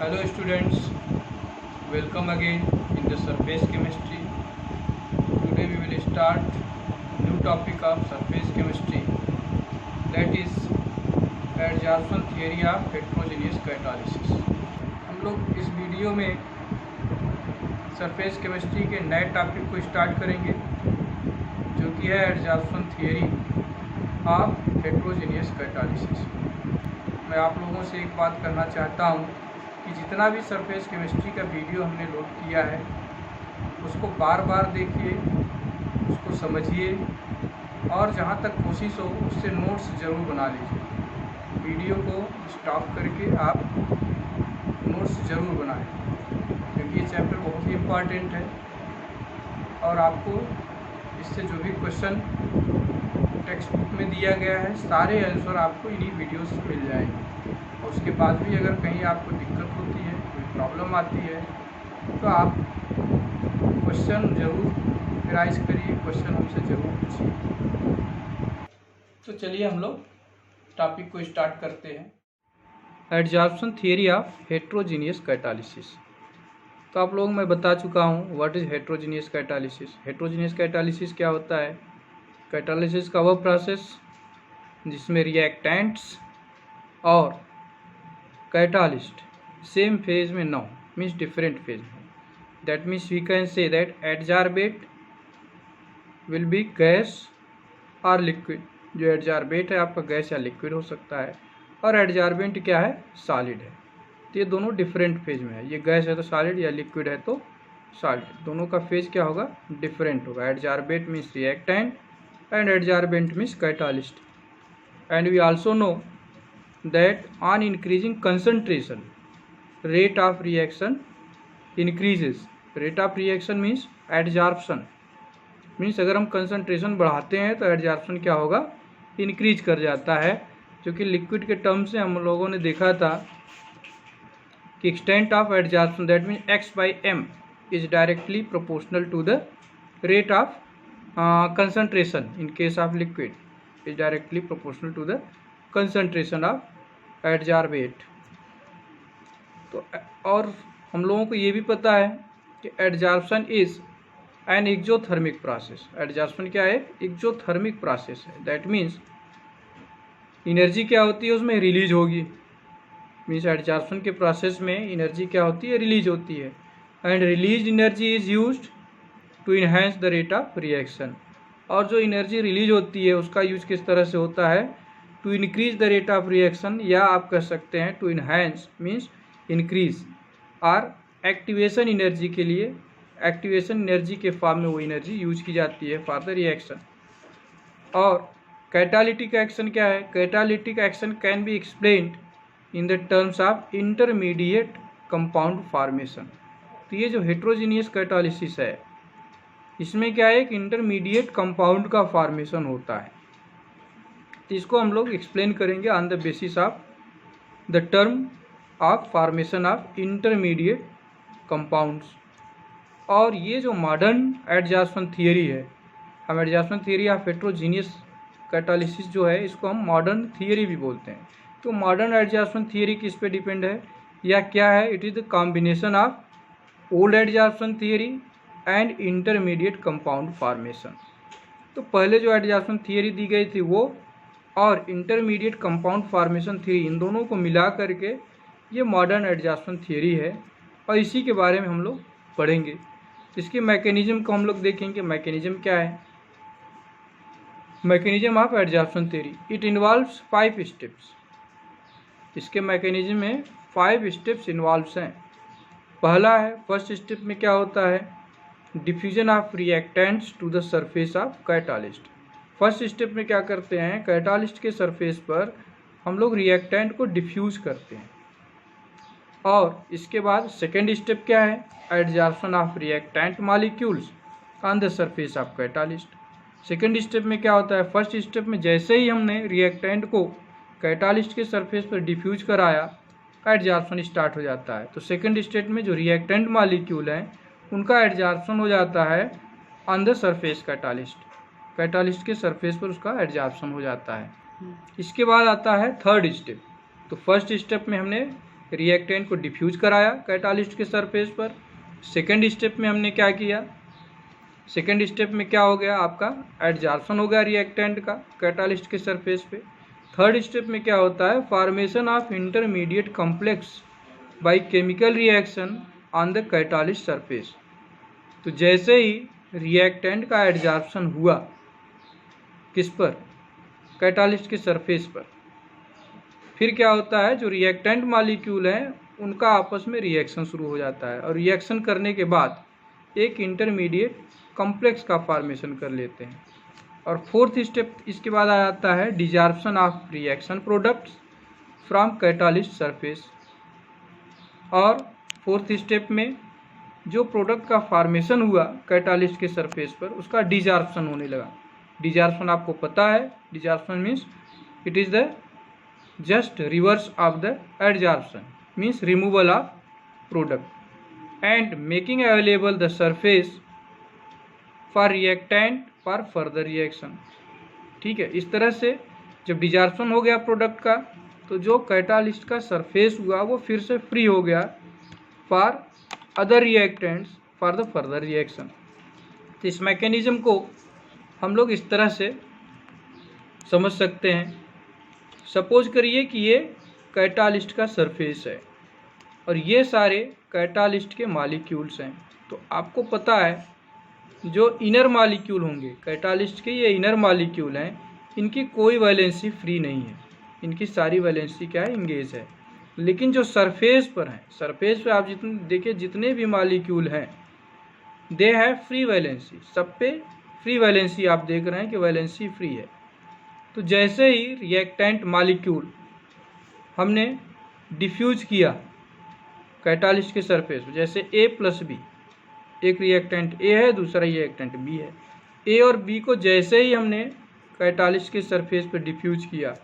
Hello students, welcome again in the surface chemistry. Today we will start new topic of surface chemistry, that is adsorption theory of heterogeneous catalysis. हम लोग इस video में surface chemistry के नए topic को start करेंगे जो कि है adsorption theory of heterogeneous catalysis. मैं आप लोगों से एक बात करना चाहता हूँ कि जितना भी सरफेस केमिस्ट्री का वीडियो हमने लोड किया है उसको बार बार देखिए, उसको समझिए और जहाँ तक कोशिश हो उससे नोट्स ज़रूर बना लीजिए। वीडियो को स्टॉप करके आप नोट्स ज़रूर बनाएं क्योंकि ये चैप्टर बहुत ही इम्पॉर्टेंट है और आपको इससे जो भी क्वेश्चन टेक्स्ट बुक में दिया गया है सारे आंसर आपको इन्हीं वीडियो से मिल जाएंगे। और उसके बाद भी अगर कहीं आपको दिक्कत होती है, कोई प्रॉब्लम आती है तो आप क्वेश्चन ज़रूर राइज करिए, क्वेश्चन हमसे ज़रूर पूछिए। तो चलिए हम लोग टॉपिक को स्टार्ट करते हैं। Adsorption theory of heterogeneous catalysis. तो आप लोगों मैं बता चुका हूँ what is heterogeneous catalysis. Heterogeneous catalysis क्या होता है? कैटालिसिस का वह प्रोसेस जिसमें रिएक्टेंट्स और कैटालिस्ट सेम फेज में ना हो, मीन्स डिफरेंट फेज में। That means we can say that adsorbate will be gas और लिक्विड। जो एडजॉर्बेट है आपका गैस या लिक्विड हो सकता है और एडजॉर्बेंट क्या है? सॉलिड है। तो ये दोनों डिफरेंट फेज में है। ये गैस है तो सॉलिड या लिक्विड है तो सॉलिड। दोनों का फेज क्या होगा? डिफरेंट होगा। Adsorbate means reactant and adsorbent means catalyst. And we also know that on increasing concentration rate of reaction increases. Rate of reaction means adsorption means अगर हम concentration बढ़ाते हैं तो adsorption क्या होगा? इंक्रीज कर जाता है। जो कि लिक्विड के टर्म से हम लोगों ने देखा था कि extent of adsorption that means x by m is directly proportional to the rate of concentration in case of liquid is directly proportional to the concentration of adsorbate। तो और हम लोगों को ये भी पता है कि adsorption is an exothermic process। adsorption क्या है? एक्सोथर्मिक प्रोसेस है। दैट मीन्स एनर्जी क्या होती है उसमें? रिलीज होगी। मीन्स adsorption के प्रोसेस में एनर्जी क्या होती है? रिलीज होती है। And release energy is used to enhance the rate of reaction. और जो एनर्जी रिलीज होती है उसका यूज किस तरह से होता है? To increase the rate of reaction, या आप कह सकते हैं टू इन्हेंस मीन्स इंक्रीज। और एक्टिवेशन एनर्जी के लिए, एक्टिवेशन एनर्जी के फॉर्म में वो एनर्जी यूज की जाती है फॉर द रिएक्शन। और कैटालिटिक एक्शन क्या है? Catalytic action can be explained in the terms of intermediate compound formation. तो ये जो हेटेरोजेनियस कैटालिसिस है इसमें क्या है? एक इंटरमीडिएट कंपाउंड का फॉर्मेशन होता है। तो इसको हम लोग एक्सप्लेन करेंगे on the basis of the term of formation of intermediate compounds. और ये जो मॉडर्न एडजॉर्प्शन थियरी है, हम adsorption theory of heterogeneous catalysis जो है इसको हम मॉडर्न थियरी भी बोलते हैं। तो मॉडर्न एडजॉर्प्शन थियरी किस पे डिपेंड है या क्या है? It is the combination of old adsorption theory and intermediate compound formation. तो पहले जो एडजॉर्प्शन थियरी दी गई थी वो और इंटरमीडिएट कंपाउंड फॉर्मेशन थियरी, इन दोनों को मिला करके ये मॉडर्न एडजॉर्प्शन थियरी है और इसी के बारे में हम लोग पढ़ेंगे। इसके मैकेनिज्म को हम लोग देखेंगे। मैकेनिज्म क्या है? Mechanism of adsorption theory, it involves 5 steps. इसके मैकेनिज्म में 5 स्टेप्स इन्वॉल्व्स हैं। पहला है, फर्स्ट स्टेप में क्या होता है? Diffusion of reactants to the surface of catalyst. First step में क्या करते हैं? कैटालिस्ट के सरफेस पर हम लोग रिएक्टेंट को डिफ्यूज करते हैं। और इसके बाद सेकेंड स्टेप क्या है? Adsorption of reactant molecules on the surface of catalyst. Second step में क्या होता है? फर्स्ट स्टेप में जैसे ही हमने रिएक्टेंट को कैटालिस्ट के सरफेस पर डिफ्यूज कराया एडजॉर्प्शन स्टार्ट हो जाता है। तो सेकेंड स्टेप में जो रिएक्टेंट मॉलिक्यूल हैं उनका एडजॉर्प्शन हो जाता है on the surface catalyst. Catalyst के सरफेस पर उसका एडजॉर्प्शन हो जाता है। इसके बाद आता है थर्ड स्टेप। तो फर्स्ट स्टेप में हमने रिएक्टेंट को डिफ्यूज कराया कैटालिस्ट के सरफेस पर। सेकेंड स्टेप में हमने क्या किया, सेकेंड स्टेप में क्या हो गया, आपका एडजॉर्प्शन हो गया रिएक्टेंट का कैटालिस्ट के सरफेस पे। थर्ड स्टेप में क्या होता है, formation of intermediate complex by chemical reaction on the catalyst surface. तो जैसे ही रिएक्टेंट का एडजॉर्प्शन हुआ किस पर, कैटालिस्ट के सरफेस पर, फिर क्या होता है, जो रिएक्टेंट मॉलिक्यूल हैं उनका आपस में रिएक्शन शुरू हो जाता है और रिएक्शन करने के बाद एक इंटरमीडिएट कॉम्प्लेक्स का फॉर्मेशन कर लेते हैं। और फोर्थ स्टेप इसके बाद आ जाता है desorption of reaction products from catalyst surface. और फोर्थ स्टेप में जो प्रोडक्ट का फॉर्मेशन हुआ कैटालिस्ट के सरफेस पर उसका डिजॉर्प्शन होने लगा। डिजॉर्प्शन आपको पता है, desorption means it is the just reverse of the adsorption, means removal of product and making available the surface for reactant for further reaction. ठीक है, इस तरह से जब डिजॉर्प्शन हो गया प्रोडक्ट का तो जो कैटालिस्ट का सरफेस हुआ वो फिर से फ्री हो गया for other reactants for the further reaction. तो इस मैकेनिज्म को हम लोग इस तरह से समझ सकते हैं। सपोज करिए कि ये कैटालिस्ट का सरफेस है और ये सारे कैटालिस्ट के मॉलिक्यूल्स हैं। तो आपको पता है जो इनर मॉलिक्यूल होंगे कैटालिस्ट के, ये इनर मॉलिक्यूल हैं, इनकी कोई वैलेंसी फ्री नहीं है, इनकी सारी वैलेंसी क्या है, इंगेज है। लेकिन जो सरफेस पर हैं, सरफेस पे आप जितने देखिए जितने भी मॉलिक्यूल हैं दे हैव फ्री वैलेंसी, सब पे फ्री वैलेंसी आप देख रहे हैं कि वैलेंसी फ्री है। तो जैसे ही रिएक्टेंट मॉलिक्यूल हमने डिफ्यूज किया कैटालिस्ट के सरफेस पे, जैसे A प्लस B, एक रिएक्टेंट A है दूसरा रिएक्टेंट B है, A और B को जैसे ही हमने कैटालिस्ट के सरफेस पे डिफ्यूज किया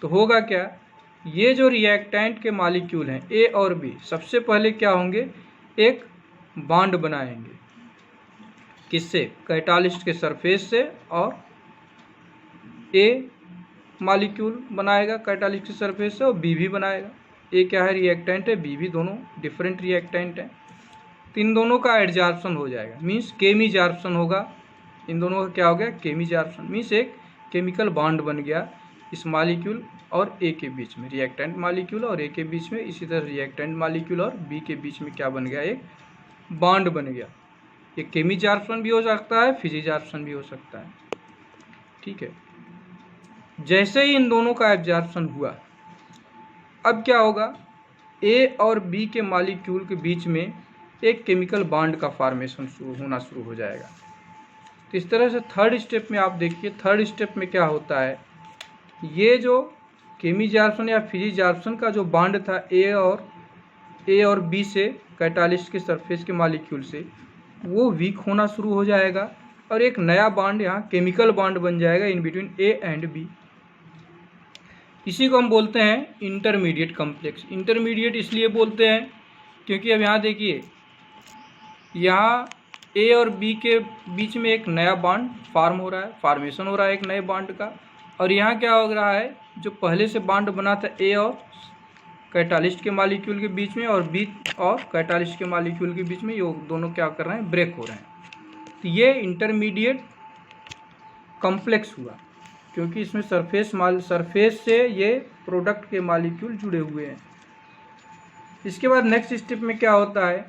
तो होगा क्या, ये जो रिएक्टेंट के मॉलिक्यूल हैं A और B सबसे पहले क्या होंगे, एक बॉन्ड बनाएंगे, किससे, कैटालिस्ट के सरफेस से, और A मॉलिक्यूल बनाएगा कैटालिस्ट के सरफेस से और B भी बनाएगा। A क्या है, रिएक्टेंट है, B भी, दोनों डिफरेंट रिएक्टेंट हैं। तो इन दोनों का एडजॉर्प्शन हो जाएगा, मीन्स केमीजॉर्प्शन होगा। इन दोनों का क्या हो गया, केमीजॉर्प्शन, मीन्स एक केमिकल बॉन्ड बन गया इस मॉलिक्यूल और A के बीच में, रिएक्टेंट मॉलिक्यूल और A के बीच में। इसी तरह रिएक्टेंट मॉलिक्यूल और B के बीच में क्या बन गया, एक बॉन्ड बन गया। ये केमीजॉर्प्शन भी हो सकता है, फिजिजॉर्प्शन भी हो सकता है। ठीक है, जैसे ही इन दोनों का एब्जॉर्प्शन हुआ अब क्या होगा, A और B के मॉलिक्यूल के बीच में एक केमिकल बॉन्ड का फॉर्मेशन होना शुरू हो जाएगा। तो इस तरह से थर्ड स्टेप में आप देखिए, थर्ड स्टेप में क्या होता है, ये जो केमीजॉर्प्शन या फिजिजॉर्प्शन का जो बॉन्ड था A और B से कैटालिस्ट के सरफेस के मॉलिक्यूल से, वो वीक होना शुरू हो जाएगा और एक नया बॉन्ड यहाँ केमिकल बॉन्ड बन जाएगा in between A and B। इसी को हम बोलते हैं इंटरमीडिएट कॉम्प्लेक्स। इंटरमीडिएट इसलिए बोलते हैं क्योंकि अब यहाँ देखिए, यहाँ A और B के बीच में एक नया बॉन्ड फॉर्म हो रहा है, फॉर्मेशन हो रहा है एक नए बॉन्ड का। और यहाँ क्या हो रहा है, जो पहले से बॉन्ड बना था A और कैटालिस्ट के मॉलिक्यूल के बीच में और B और कैटालिस्ट के मॉलिक्यूल के बीच में, ये दोनों क्या कर रहे हैं, ब्रेक हो रहे हैं। तो ये इंटरमीडिएट कॉम्प्लेक्स हुआ क्योंकि इसमें सरफेस से ये प्रोडक्ट के मॉलिक्यूल जुड़े हुए हैं। इसके बाद नेक्स्ट स्टेप में क्या होता है,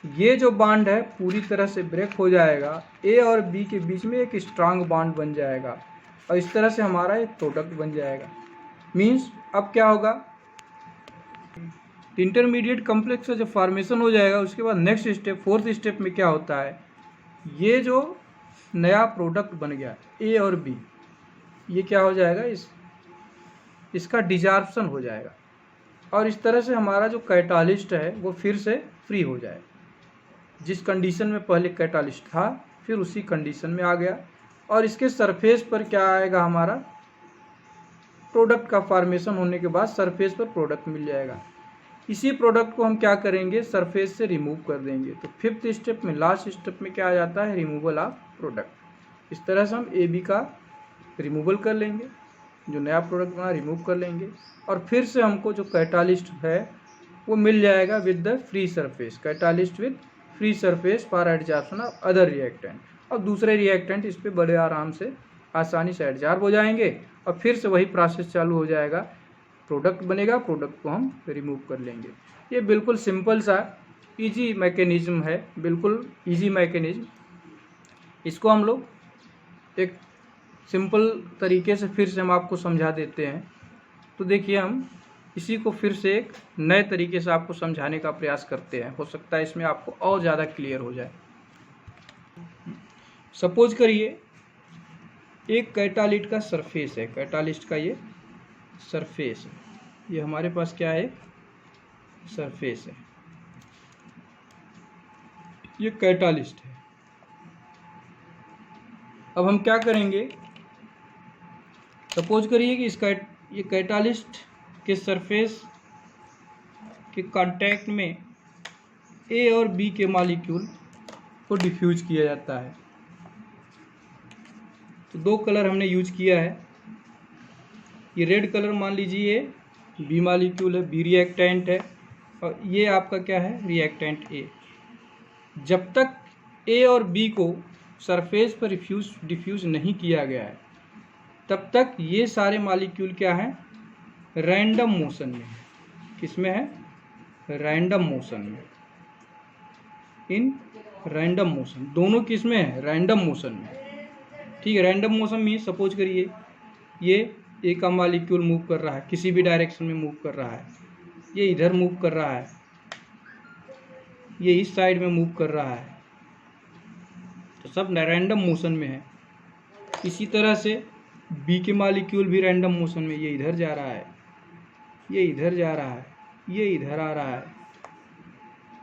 ये जो बॉन्ड है पूरी तरह से ब्रेक हो जाएगा, A और B के बीच में एक स्ट्रांग बॉन्ड बन जाएगा और इस तरह से हमारा एक प्रोडक्ट बन जाएगा। मीन्स अब क्या होगा, इंटरमीडिएट कॉम्प्लेक्स का जब फॉर्मेशन हो जाएगा उसके बाद नेक्स्ट स्टेप, फोर्थ स्टेप में क्या होता है, ये जो नया प्रोडक्ट बन गया A और B, ये क्या हो जाएगा, इसका डिजॉर्प्शन हो जाएगा और इस तरह से हमारा जो कैटालिस्ट है वो फिर से फ्री हो जाएगा। जिस कंडीशन में पहले कैटालिस्ट था फिर उसी कंडीशन में आ गया और इसके सरफेस पर क्या आएगा, हमारा प्रोडक्ट का फॉर्मेशन होने के बाद सरफेस पर प्रोडक्ट मिल जाएगा। इसी प्रोडक्ट को हम क्या करेंगे, सरफेस से रिमूव कर देंगे। तो फिफ्थ स्टेप में, लास्ट स्टेप में क्या आ जाता है, रिमूवल ऑफ प्रोडक्ट। इस तरह से हम AB का रिमूवल कर लेंगे, जो नया प्रोडक्ट बना रिमूव कर लेंगे और फिर से हमको जो कैटालिस्ट है वो मिल जाएगा with the free surface, catalyst with free surface for adsorption of other reactant. और दूसरे रिएक्टेंट इस पे बड़े आराम से आसानी से एडजॉर्ब हो जाएंगे और फिर से वही प्रोसेस चालू हो जाएगा, प्रोडक्ट बनेगा, प्रोडक्ट को हम रिमूव कर लेंगे। ये बिल्कुल सिंपल सा इजी मैकेनिज्म है, बिल्कुल इजी मैकेनिज्म। इसको हम लोग एक सिंपल तरीके से फिर से हम आपको समझा देते हैं। तो देखिए हम इसी को फिर से एक नए तरीके से आपको समझाने का प्रयास करते हैं, हो सकता है इसमें आपको और ज़्यादा क्लियर हो जाए। सपोज करिए एक कैटालिस्ट का सरफेस है, कैटालिस्ट का ये सरफेस है, ये हमारे पास क्या है, सरफेस है, ये कैटालिस्ट है। अब हम क्या करेंगे, सपोज करिए कि इसका ये कैटालिस्ट के सरफेस के कांटेक्ट में ए और बी के मॉलिक्यूल को डिफ्यूज किया जाता है। तो दो कलर हमने यूज किया है, ये रेड कलर मान लीजिए बी मॉलिक्यूल है, बी रिएक्टेंट है, और ये आपका क्या है, रिएक्टेंट ए। जब तक ए और बी को सरफेस पर डिफ्यूज नहीं किया गया है तब तक ये सारे मॉलिक्यूल क्या हैं, रैंडम मोशन में है। किसमें है, रैंडम मोशन में, इन रैंडम मोशन, दोनों किसमें है, रैंडम मोशन में। ठीक है, रैंडम मोशन में सपोज करिए ये ए का मॉलिक्यूल मूव कर रहा है, किसी भी डायरेक्शन में मूव कर रहा है, ये इधर मूव कर रहा है, ये इस साइड में मूव कर रहा है, तो सब रैंडम मोशन में है। इसी तरह से बी के मॉलिक्यूल भी रैंडम मोशन में, ये इधर जा रहा है, ये इधर जा रहा है, ये इधर आ रहा है,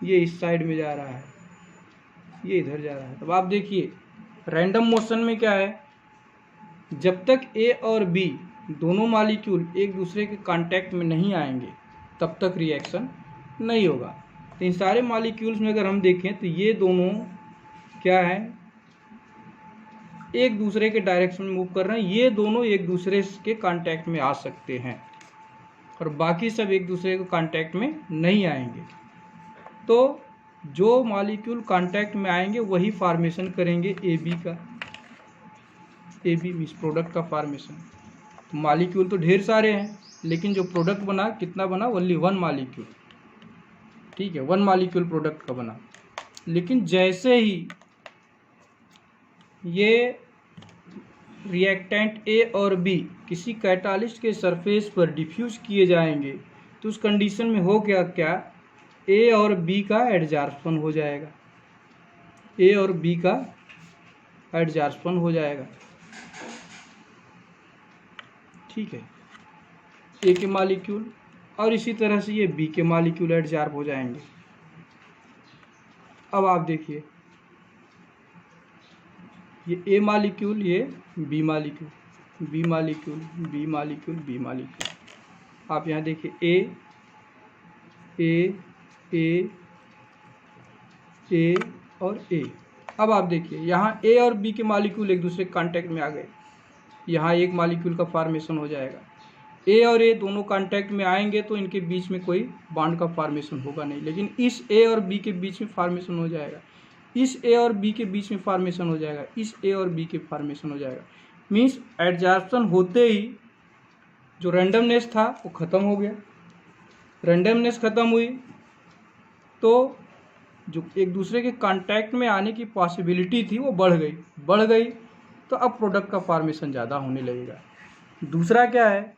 ये इस साइड में जा रहा है, ये इधर जा रहा है। तो आप देखिए रैंडम मोशन में क्या है, जब तक ए और बी दोनों मॉलिक्यूल एक दूसरे के कांटेक्ट में नहीं आएंगे तब तक रिएक्शन नहीं होगा। तो इन सारे मॉलिक्यूल्स में अगर हम देखें तो ये दोनों क्या है, एक दूसरे के डायरेक्शन में मूव कर रहे हैं, ये दोनों एक दूसरे के कांटेक्ट में आ सकते हैं और बाकी सब एक दूसरे के कांटेक्ट में नहीं आएंगे। तो जो मॉलिक्यूल कांटेक्ट में आएंगे वही फॉर्मेशन करेंगे ए बी का, ए बी मीन्स प्रोडक्ट का फॉर्मेशन। मॉलिक्यूल तो ढेर सारे हैं लेकिन जो प्रोडक्ट बना कितना बना, ओनली वन मॉलिक्यूल। ठीक है, वन मॉलिक्यूल प्रोडक्ट का बना। लेकिन जैसे ही ये रिएक्टेंट ए और बी किसी कैटालिस्ट के सरफेस पर डिफ्यूज किए जाएंगे तो उस कंडीशन में हो क्या, ए और बी का एडजॉर्प्शन हो जाएगा, ए और बी का एडजॉर्प्शन हो जाएगा। ठीक है, ए के मॉलिक्यूल और इसी तरह से ये बी के मॉलिक्यूल एडजॉर्ब हो जाएंगे। अब आप देखिए ये ए मॉलिक्यूल, ये B molecule, B molecule, B molecule, B molecule. आप यहाँ देखिए ए ए ए ए और ए। अब आप देखिए यहाँ ए और बी के मॉलिक्यूल एक दूसरे कांटेक्ट में आ गए, यहाँ एक मॉलिक्यूल का फॉर्मेशन हो जाएगा। ए और ए दोनों कांटेक्ट में आएंगे तो इनके बीच में कोई बॉन्ड का फॉर्मेशन होगा नहीं, लेकिन इस ए और बी के बीच में फॉर्मेशन हो जाएगा, इस ए और बी के बीच में फॉर्मेशन हो जाएगा, इस ए और बी के फॉर्मेशन हो जाएगा। मीन्स एडजॉर्प्शन होते ही जो रैंडमनेस था वो ख़त्म हो गया। रैंडमनेस ख़त्म हुई तो जो एक दूसरे के कांटेक्ट में आने की पॉसिबिलिटी थी वो बढ़ गई तो अब प्रोडक्ट का फॉर्मेशन ज़्यादा होने लगेगा। दूसरा क्या है,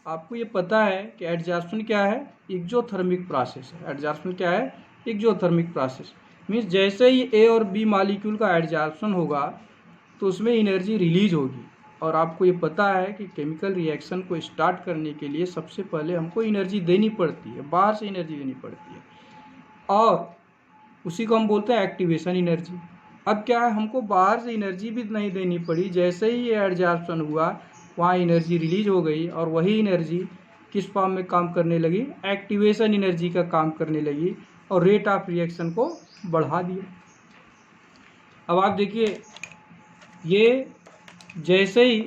आपको ये पता है कि एडजॉर्प्शन क्या है, एक्सोथर्मिक प्रोसेस है। एडजॉर्प्शन क्या है, एक्सोथर्मिक प्रोसेस। मीन्स जैसे ही ए और बी मॉलिक्यूल का एडजॉर्प्शन होगा तो उसमें एनर्जी रिलीज होगी। और आपको ये पता है कि केमिकल रिएक्शन को स्टार्ट करने के लिए सबसे पहले हमको एनर्जी देनी पड़ती है, बाहर से एनर्जी देनी पड़ती है, और उसी को हम बोलते हैं एक्टिवेशन एनर्जी। अब क्या है, हमको बाहर से एनर्जी भी नहीं देनी पड़ी, जैसे ही ये एडजॉर्प्शन हुआ वहाँ एनर्जी रिलीज हो गई और वही एनर्जी किस फॉर्म में काम करने लगी, एक्टिवेशन एनर्जी का काम करने लगी और रेट ऑफ रिएक्शन को बढ़ा दिया। अब आप देखिए ये जैसे ही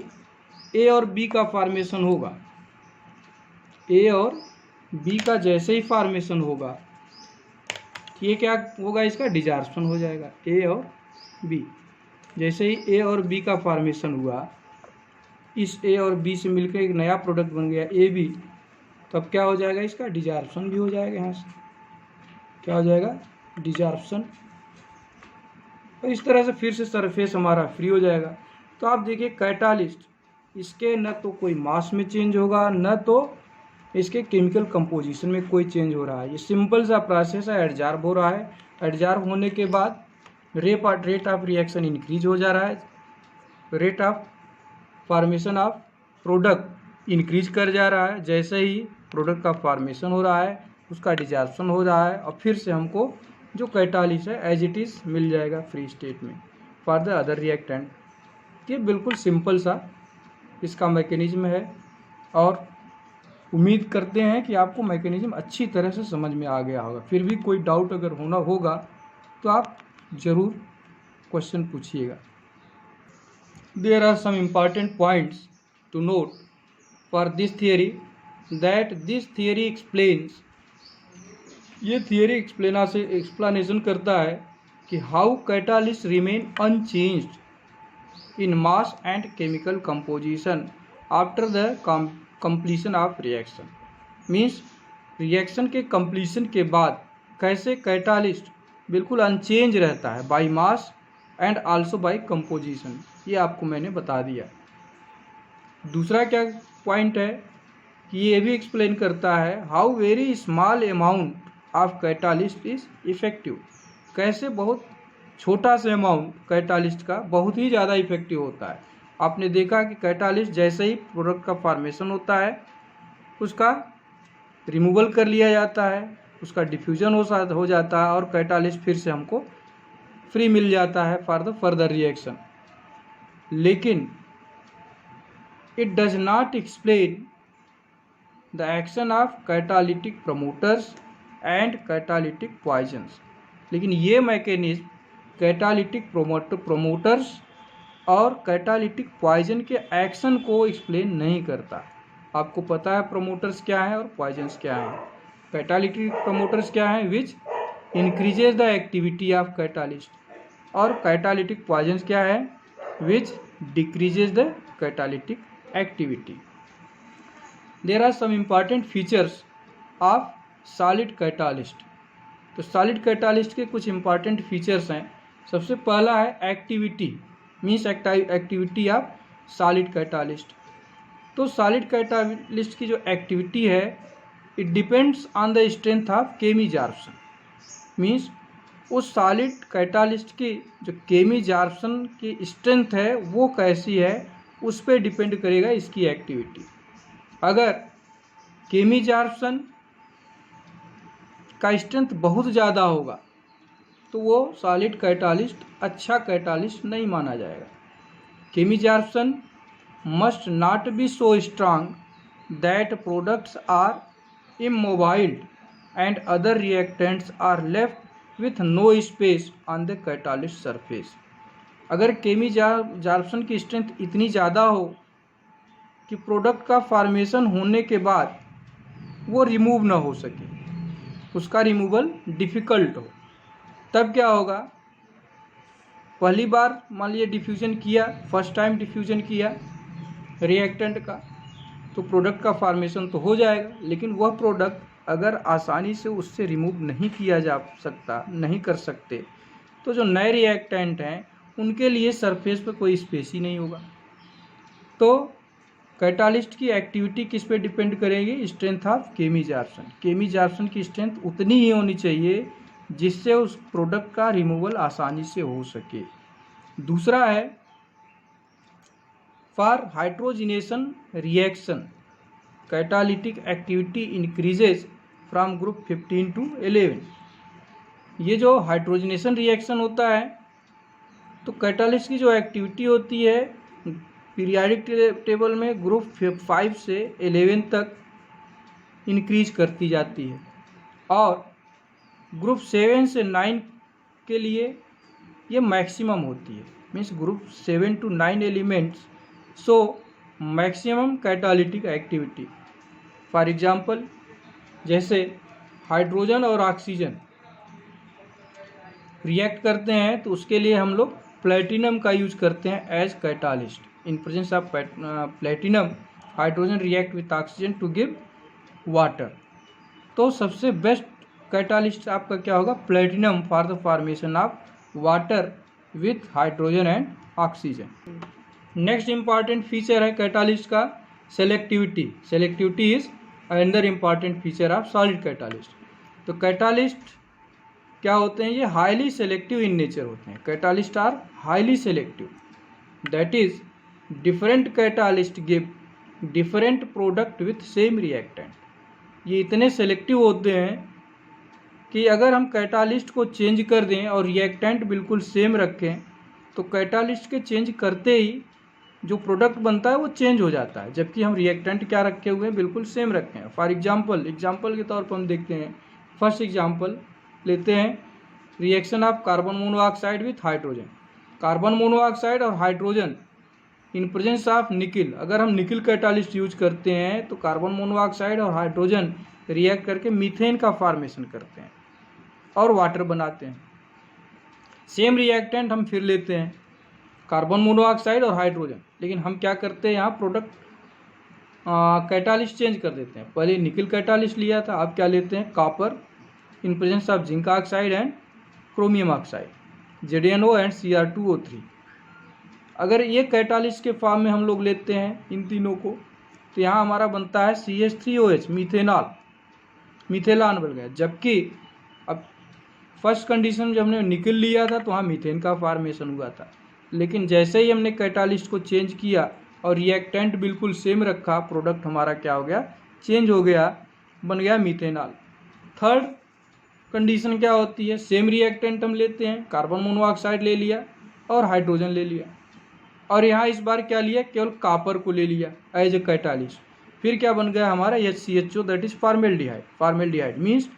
ए और बी का फॉर्मेशन होगा, ए और बी का जैसे ही फॉर्मेशन होगा, ये क्या होगा, इसका डिजॉर्प्शन हो जाएगा, ए और बी। जैसे ही ए और बी का फॉर्मेशन हुआ, इस ए और बी से मिलकर एक नया प्रोडक्ट बन गया ए बी, तब क्या हो जाएगा, इसका डिजॉर्प्शन भी हो जाएगा। यहाँ से क्या हो जाएगा, डिजॉर्प्शन। और इस तरह से फिर से सरफेस हमारा फ्री हो जाएगा। तो आप देखिए कैटालिस्ट, इसके न तो कोई मास में चेंज होगा, न तो इसके केमिकल कंपोजिशन में कोई चेंज हो रहा है। ये सिंपल सा प्रोसेस है, एडजॉर्ब हो रहा है। एडजॉर्ब होने के बाद रेट ऑफ रिएक्शन इंक्रीज हो जा रहा है, rate of formation of product increase कर जा रहा है। जैसे ही प्रोडक्ट का फॉर्मेशन हो रहा है, उसका डिजॉर्प्शन हो रहा है, और फिर से हमको जो कैटालिस्ट है एज इट इज़ मिल जाएगा फ्री स्टेट में फॉर द अदर रिएक्टेंट। ये बिल्कुल सिंपल सा इसका मैकेनिज्म है, और उम्मीद करते हैं कि आपको मैकेनिज्म अच्छी तरह से समझ में आ गया होगा। फिर भी कोई डाउट अगर होना होगा तो आप ज़रूर क्वेश्चन पूछिएगा। There are some important points to note for this theory, that this theory explains, ये थियरी एक्सप्लेनेशन करता है कि how catalyst remain unchanged in mass and chemical composition after the completion of reaction. Means reaction के completion के बाद कैसे catalyst बिल्कुल unchange रहता है by mass and also by composition, ये आपको मैंने बता दिया। दूसरा क्या पॉइंट है कि ये भी एक्सप्लेन करता है how very small amount of catalyst is effective, कैसे बहुत छोटा सा अमाउंट कैटालिस्ट का बहुत ही ज़्यादा इफेक्टिव होता है। आपने देखा कि कैटालिस्ट जैसे ही प्रोडक्ट का फॉर्मेशन होता है, उसका रिमूवल कर लिया जाता है, उसका डिफ्यूजन हो जाता है, और कैटालिस्ट फिर से हमको फ्री मिल जाता है फॉर द फर्दर रिएक्शन। लेकिन it does not explain the action of catalytic promoters and catalytic poisons. लेकिन ये मैकेनिज्म कैटालिटिक प्रमोटर्स और कैटालिटिक पॉइजन के एक्शन को एक्सप्लेन नहीं करता। आपको पता है प्रमोटर्स क्या है और पॉइजन्स क्या है। कैटालिटिक प्रमोटर्स क्या है, which increases the activity of catalyst, और कैटालिटिक पॉइजन्स क्या है, which decreases the catalytic activity. There are some important features of solid catalyst. तो सॉलिड कैटालिस्ट के कुछ इम्पॉर्टेंट फीचर्स हैं। सबसे पहला है activity, means activity of solid catalyst. तो सॉलिड कैटालिस्ट की जो एक्टिविटी है, it depends on the strength of chemisorption. Means उस सॉलिड कैटालिस्ट की जो केमी जॉर्प्शन की स्ट्रेंथ है वो कैसी है, उस पर डिपेंड करेगा इसकी एक्टिविटी। अगर केमी जॉर्प्शन का स्ट्रेंथ बहुत ज़्यादा होगा तो वो सॉलिड कैटालिस्ट अच्छा कैटालिस्ट नहीं माना जाएगा। Chemisorption must not be so strong that products are immobilised and other reactants are left with no space on the catalyst surface. अगर केमी जॉर्प्शन की स्ट्रेंथ इतनी ज़्यादा हो कि प्रोडक्ट का फॉर्मेशन होने के बाद वो रिमूव ना हो सके, उसका रिमूवल डिफ़िकल्ट हो, तब क्या होगा, पहली बार मान लीजिए डिफ्यूजन किया, फर्स्ट टाइम डिफ्यूजन किया रिएक्टेंट का, तो प्रोडक्ट का फॉर्मेशन तो हो जाएगा, लेकिन वह प्रोडक्ट अगर आसानी से उससे रिमूव नहीं किया जा सकता, नहीं कर सकते, तो जो नए रिएक्टेंट हैं उनके लिए सरफेस पर कोई स्पेस ही नहीं होगा। तो कैटालिस्ट की एक्टिविटी किस पे डिपेंड करेगी, स्ट्रेंथ ऑफ केमी जॉर्प्शन। केमी जॉर्प्शन की स्ट्रेंथ उतनी ही होनी चाहिए जिससे उस प्रोडक्ट का रिमूवल आसानी से हो सके। दूसरा है for hydrogenation reaction catalytic activity increases from group 15 to 11। ये जो हाइड्रोजिनेशन रिएक्शन होता है तो कैटालिस्ट की जो एक्टिविटी होती है पीरियाडिक टेबल में ग्रुप 5 से 11 तक इंक्रीज करती जाती है, और ग्रुप 7 से 9 के लिए ये मैक्सिमम होती है। Means group 7 to 9 elements show maximum catalytic activity. For example जैसे हाइड्रोजन और ऑक्सीजन रिएक्ट करते हैं तो उसके लिए हम लोग प्लेटिनम का यूज करते हैं as catalyst. In presence of platinum hydrogen react with oxygen to give water. तो सबसे बेस्ट कैटालिस्ट आपका क्या होगा? Platinum for the formation of water with hydrogen and oxygen. Next important feature है कैटालिस्ट का selectivity. Selectivity is another important feature of solid catalyst. तो catalyst क्या होते हैं? ये हाईली सेलेक्टिव इन नेचर होते हैं। Catalyst are highly selective, that is different catalyst give different product with same reactant. ये इतने सेलेक्टिव होते हैं कि अगर हम कैटालिस्ट को चेंज कर दें और रिएक्टेंट बिल्कुल सेम रखें तो कैटालिस्ट के चेंज करते ही जो प्रोडक्ट बनता है वो चेंज हो जाता है, जबकि हम रिएक्टेंट क्या रखे हुए हैं? बिल्कुल सेम रखे हैं। फॉर एग्जाम्पल के तौर पर हम देखते हैं। फर्स्ट एग्जाम्पल लेते हैं, reaction of carbon monoxide with hydrogen. Carbon monoxide और hydrogen in presence of nickel, अगर हम निकिल कैटालिस्ट यूज करते हैं तो कार्बन मोनोऑक्साइड और हाइड्रोजन रिएक्ट करके मीथेन का फॉर्मेशन करते हैं और वाटर बनाते हैं। सेम रिएक्टेंट हम फिर लेते हैं, कार्बन मोनोऑक्साइड और हाइड्रोजन, लेकिन हम क्या करते हैं? यहाँ प्रोडक्ट कैटालिस्ट चेंज कर देते हैं। पहले निकिल कैटालिस्ट लिया था, अब क्या लेते हैं? Copper in presence of zinc oxide and chromium oxide, ZnO and Cr2O3। अगर ये कैटालिस्ट के फॉर्म में हम लोग लेते हैं इन तीनों को तो यहाँ हमारा बनता है CH3OH, मिथेनॉल बन गया। जबकि अब फर्स्ट कंडीशन जब हमने निकल लिया था तो वहाँ मीथेन का फॉर्मेशन हुआ था, लेकिन जैसे ही हमने कैटालिस्ट को चेंज किया और रिएक्टेंट बिल्कुल सेम रखा, प्रोडक्ट हमारा क्या हो गया? चेंज हो गया, बन गया मीथेनॉल। थर्ड कंडीशन क्या होती है? सेम रिएक्टेंट हम लेते हैं, कार्बन मोनोऑक्साइड ले लिया और हाइड्रोजन ले लिया, और यहाँ इस बार क्या लिया? केवल कॉपर को ले लिया एज ए कैटालिस्ट। फिर क्या बन गया हमारा? HCHO, that is formaldehyde. Formaldehyde means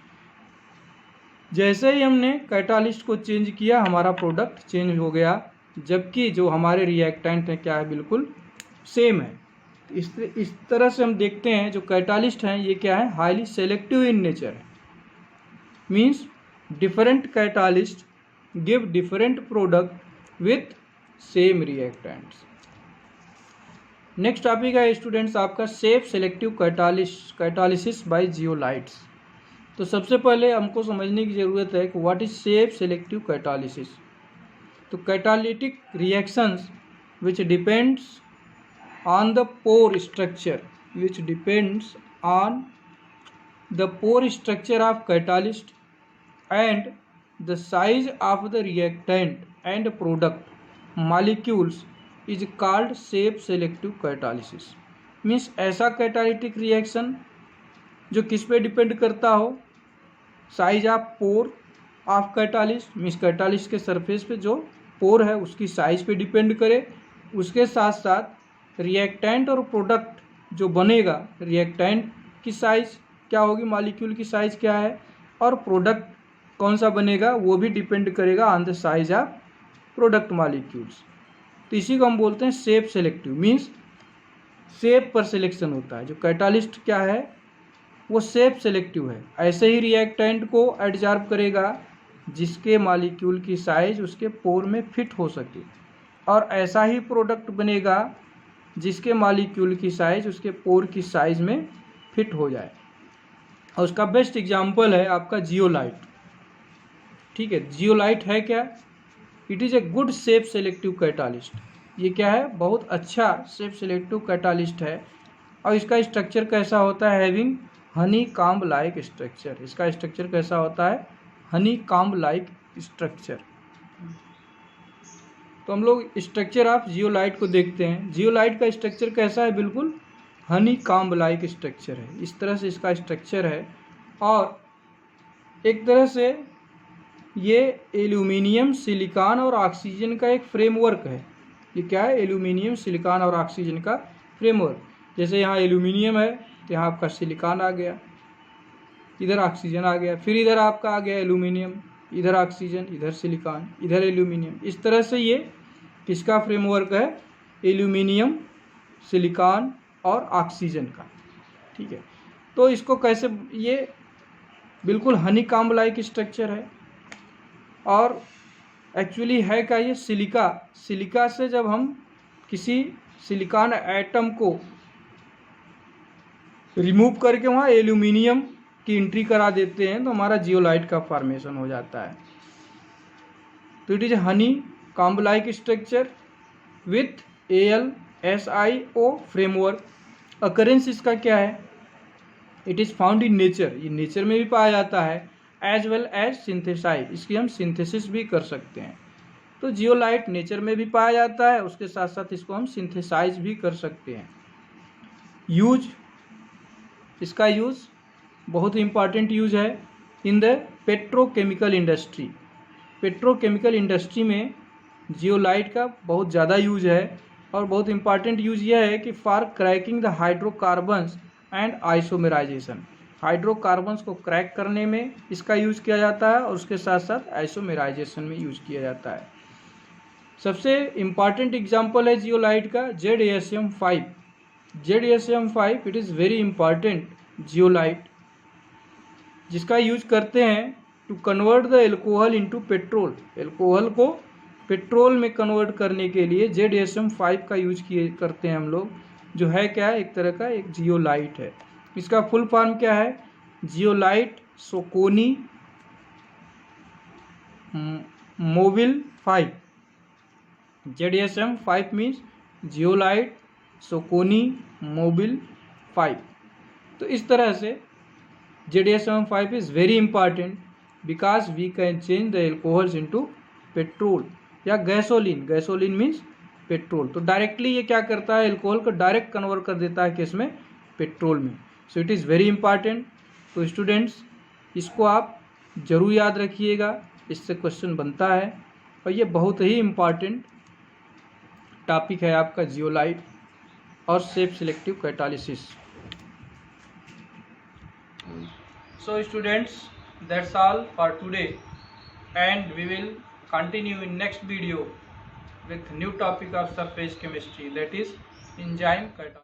जैसे ही हमने कैटालिस्ट को चेंज किया हमारा प्रोडक्ट चेंज हो गया, जबकि जो हमारे रिएक्टेंट हैं क्या है? बिल्कुल सेम है। इस तरह से हम देखते हैं जो कैटालिस्ट हैं ये क्या है? हाईली सेलेक्टिव इन नेचर है। Means different catalyst give different product with same reactants. Next topic है स्टूडेंट्स आपका shape selective catalysis by zeolites. तो सबसे पहले हमको समझने की ज़रूरत है कि what is shape selective catalysis. तो catalytic reactions which depends on the pore structure of catalyst and the size of the reactant and product molecules is called safe selective catalysis। Means ऐसा कैटालिटिक रिएक्शन जो किस पे depend करता हो? Size of pore of catalyst, means catalyst के surface पे जो पोर है उसकी साइज पे डिपेंड करे। उसके साथ साथ रिएक्टेंट और प्रोडक्ट जो बनेगा, रिएक्टेंट की साइज क्या होगी, मॉलिक्यूल की साइज क्या है, और प्रोडक्ट कौन सा बनेगा वो भी डिपेंड करेगा on the size of product molecules. तो इसी को हम बोलते हैं सेफ सेलेक्टिव। मीन्स सेफ पर सिलेक्शन होता है। जो कैटालिस्ट क्या है वो सेफ सेलेक्टिव है। ऐसे ही रिएक्टेंट को एब्जॉर्ब करेगा जिसके मॉलिक्यूल की साइज उसके पोर में फिट हो सके, और ऐसा ही प्रोडक्ट बनेगा जिसके मॉलिक्यूल की साइज उसके पोर की साइज में फिट हो जाए। और उसका बेस्ट एग्जांपल है आपका जियोलाइट। ठीक है, जियोलाइट है क्या? It is a good safe selective catalyst. ये क्या है? बहुत अच्छा सेफ सेलेक्टिव कैटालिस्ट है। और इसका स्ट्रक्चर कैसा होता है? Having Honey comb like structure. इसका स्ट्रक्चर कैसा होता है? Honey comb like structure. तो हम लोग स्ट्रक्चर ऑफ जियोलाइट को देखते हैं। जियोलाइट का स्ट्रक्चर कैसा है? बिल्कुल हनी कॉम्ब लाइक स्ट्रक्चर है। इस तरह से इसका स्ट्रक्चर है, और एक तरह से ये एल्यूमिनियम, सिलिकॉन और ऑक्सीजन का एक फ्रेमवर्क है। ये क्या है? एल्यूमिनियम, सिलिकॉन और ऑक्सीजन का फ्रेमवर्क। जैसे यहाँ एल्यूमिनियम है तो यहाँ आपका सिलिकॉन आ गया, इधर ऑक्सीजन आ गया, फिर इधर आपका आ गया एल्यूमिनियम, इधर ऑक्सीजन, इधर सिलिकॉन, इधर एल्यूमिनियम। इस तरह से ये किसका फ्रेमवर्क है? एल्यूमिनियम, सिलिकॉन और ऑक्सीजन का। ठीक है, तो इसको कैसे, ये बिल्कुल हनी कॉम्ब लाइक स्ट्रक्चर है। और एक्चुअली है क्या, ये सिलिका से जब हम किसी सिलिकॉन एटम को रिमूव करके वहाँ एल्यूमिनियम की एंट्री करा देते हैं तो हमारा जियोलाइट का फॉर्मेशन हो जाता है। तो it is Honey comb like structure with AlSiO framework. Occurrence इसका क्या है, it is found in nature, ये नेचर में भी पाया जाता है, एज वेल एज सिंथेसाइज, इसकी हम सिंथेसिस भी कर सकते हैं। तो जियोलाइट नेचर में भी पाया जाता है, उसके साथ साथ इसको हम सिंथेसाइज भी कर सकते हैं। यूज, इसका यूज़ बहुत इंपॉर्टेंट यूज है in the petrochemical industry. Petrochemical industry में जियोलाइट का बहुत ज़्यादा यूज है और बहुत इंपॉर्टेंट यूज यह है कि for cracking the hydrocarbons and isomerisation, hydrocarbons को क्रैक करने में इसका यूज किया जाता है और उसके साथ साथ आइसोमेराइजेशन में यूज किया जाता है। सबसे इम्पॉर्टेंट एग्जाम्पल है जियोलाइट का ZaSm5। ZaSm5 it is very important zeolite, जिसका यूज करते हैं to convert the alcohol into petrol. Alcohol को पेट्रोल में कन्वर्ट करने के लिए ZaSm5 का यूज करते हैं हम लोग, जो है क्या है, एक तरह का एक जियोलाइट है। इसका फुल फॉर्म क्या है, zeolite Socony Mobil 5। ZaSm5 means zeolite Socony Mobil 5। तो इस तरह से ZaSm5 is very important because we can change the alcohols into petrol या गैसोलीन। Gasoline means petrol. तो डायरेक्टली ये क्या करता है, एल्कोहल को डायरेक्ट कन्वर्ट कर देता है किसमें, पेट्रोल में। So it is very important. तो स्टूडेंट्स इसको आप जरूर याद रखिएगा, इससे क्वेश्चन बनता है और ये बहुत ही इम्पॉर्टेंट टॉपिक है आपका जियोलाइट और self selective catalysis. So students, that's all for today and we will continue in next video with new topic of surface chemistry, that is enzyme catalysis.